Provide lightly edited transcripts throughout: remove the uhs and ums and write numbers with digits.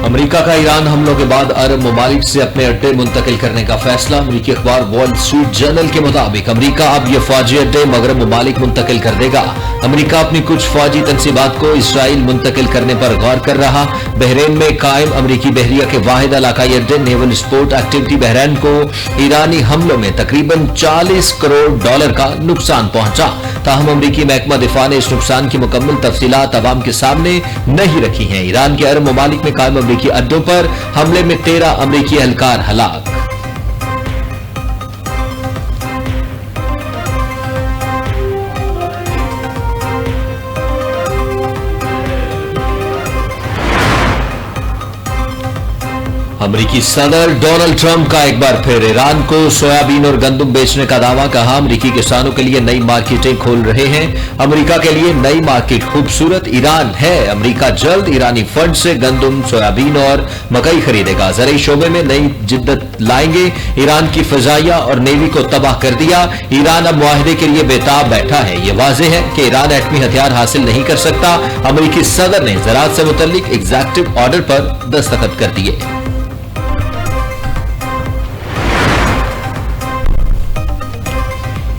America का Iran हमलों के बाद अरब ममालिक से अपने अड्डे मुंतकिल करने का फैसला। अमेरिकी अखबार वॉल स्ट्रीट जर्नल के मुताबिक अमेरिका अब ये फौजी अड्डे मगरब ममालिक मुंतकिल कर देगा। अमेरिका अपनी कुछ फौजी तनसीबात को इसराइल मुंतकिल करने पर गौर कर रहा। बहरीन में कायम अमेरिकी बहरिया के वाहिद इलाकाई अड्डे नेवल स्पोर्ट एक्टिविटी बहरीन को ईरानी हमलों में तकरीबन $40 करोड़ का नुकसान पहुंचा। ताहम अमेरिकी महकमा दिफा ने इस नुकसान की मुकम्मल तफसीलात अवाम के सामने नहीं रखी हैं। ईरान के अरब ममालिक में कायम अमेरिकी अड्डों पर हमले में 13 अमेरिकी एहलकार हलाक। अमेरिकी सदर डोनाल्ड ट्रंप का एक बार फिर ईरान को सोयाबीन और गंदम बेचने का दावा। कहा अमेरिकी किसानों के लिए नई मार्केटें खोल रहे हैं। अमेरिका के लिए नई मार्केट खूबसूरत ईरान है। अमेरिका जल्द ईरानी फंड से गंदम, सोयाबीन और मकई खरीदेगा। ज़राई शोबे में नई जिद्दत लाएंगे। ईरान की फजाइया और नेवी को तबाह कर दिया। ईरान अब मुआहदे के लिए बेताब बैठा है। यह वाज़ेह है कि ईरान एटमी हथियार हासिल नहीं कर सकता। अमेरिकी सदर ने ज़राअत से मुतल्लिक एग्जीक्यूटिव ऑर्डर पर दस्तखत कर दिए।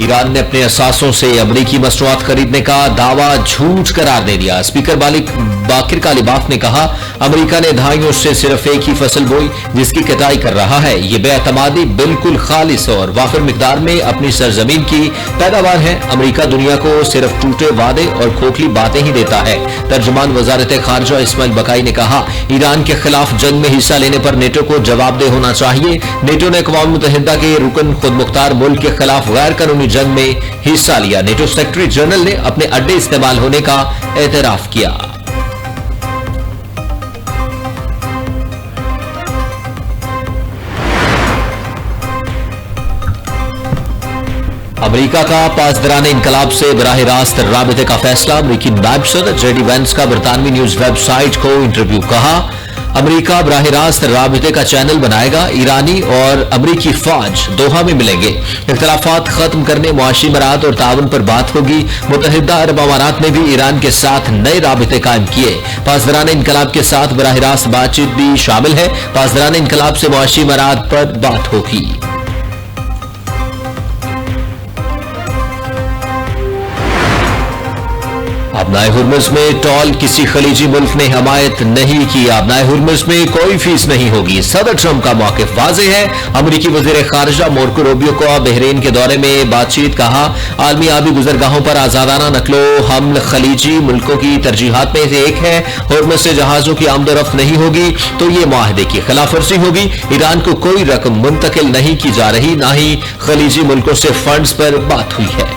ईरान ने अपने असासों से अमेरिकी मसनूआत खरीदने का दावा झूठ करार दे दिया। स्पीकर मालिक बाकिर कालिबाफ ने कहा अमेरिका ने दहाइयों से सिर्फ एक ही फसल बोई जिसकी कटाई कर रहा है। ये बेअतमादी बिल्कुल खालिस और वाफिर मिकदार में अपनी सरजमीन की पैदावार है। अमेरिका दुनिया को सिर्फ टूटे वादे और खोखली बातें ही देता है। तर्जुमान वजारत खारजा इस्माइल बकाई ने कहा ईरान के खिलाफ जंग में हिस्सा लेने पर नेटो को जवाबदेह होना चाहिए। नेटो ने अक़वाम मुत्तहिदा के रुकन खुद मुख्तार मुल्क के खिलाफ गैर कानूनी जंग में हिस्सा लिया। नेटो सेक्रेटरी जनरल ने अपने अड्डे इस्तेमाल होने का एतराफ किया। अमेरिका का पासदाराने इनकलाब से बराह रास्त राबिते का फैसला। अमेरिकी नायब सदर जेडी वेंस का बरतानवी न्यूज वेबसाइट को इंटरव्यू। कहा अमेरिका बराह रास्त राबिते का चैनल बनाएगा। ईरानी और अमेरिकी फौज दोहा में मिलेंगे। इख्तलाफात खत्म करने, मुआशी मराहत और ताउन पर बात होगी। मुत्तहिदा अरब अमारात ने भी ईरान के साथ नए राबिते कायम किए। पासदाराने इनकलाब के साथ बराह रास्त बातचीत भी शामिल है। पासदाराने इनकलाब से मुआशी मराहत पर बात होगी। अपनाए हुर्मुज़ में टॉल किसी खलीजी मुल्क ने हमायत नहीं की। अपनाए हुर्मुज़ में कोई फीस नहीं होगी। सदर ट्रंप का मौक़िफ़ वाज़ेह है। अमेरिकी वज़ीर ख़ारिजा मार्को रूबियो को बहरीन के दौरे में बातचीत। कहा आलमी आबी गुज़रगाहों पर आज़ादाना नकलो हमल खलीजी मुल्कों की तरजीहात में से एक है। हुर्मुज़ से जहाज़ों की आमदोरफ्त नहीं होगी तो ये मुआहदे की खिलाफ वर्जी होगी। ईरान को कोई रकम मुंतकिल नहीं की जा रही, ना ही खलीजी मुल्कों से फंड्स पर बात हुई है।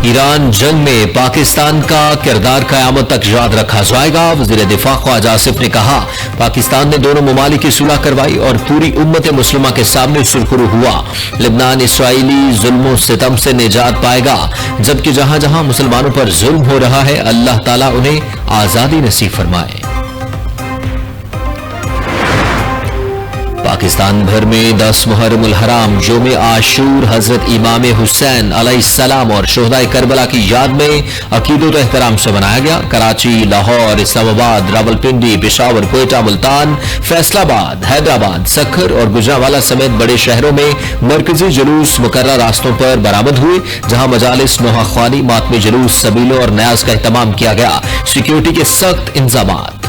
ईरान जंग में पाकिस्तान का किरदार क़यामत तक याद रखा जाएगा। वज़ीर दिफा ख्वाजा आसिफ ने कहा पाकिस्तान ने दोनों ममालिक की सुलह करवाई और पूरी उम्मत मुस्लिमा के सामने सुरखरू हुआ। लिबनान इसराइली जुल्म सितम से निजात पाएगा, जबकि जहां जहां मुसलमानों पर जुल्म हो रहा है अल्लाह ताला उन्हें आजादी नसीब फरमाए। पाकिस्तान भर में 10 मुहर्रमुल हराम यौम आशूर हजरत इमाम हुसैन अलैहिस्सलाम और शोहदाए करबला की याद में अकीदत एहतराम से मनाया गया। कराची, लाहौर, इस्लामाबाद, रावलपिंडी, पेशावर, कोयटा, मुल्तान, फैसलाबाद, हैदराबाद, सक्खर और गुजरांवाला समेत बड़े शहरों में मरकजी जुलूस मुकर्रर रास्तों पर बरामद हुए, जहां मजालिस, नोहा ख्वानी, मातमी जुलूस, सबीलों और न्याज का एहतमाम किया गया। सिक्योरिटी के सख्त इंतजामात।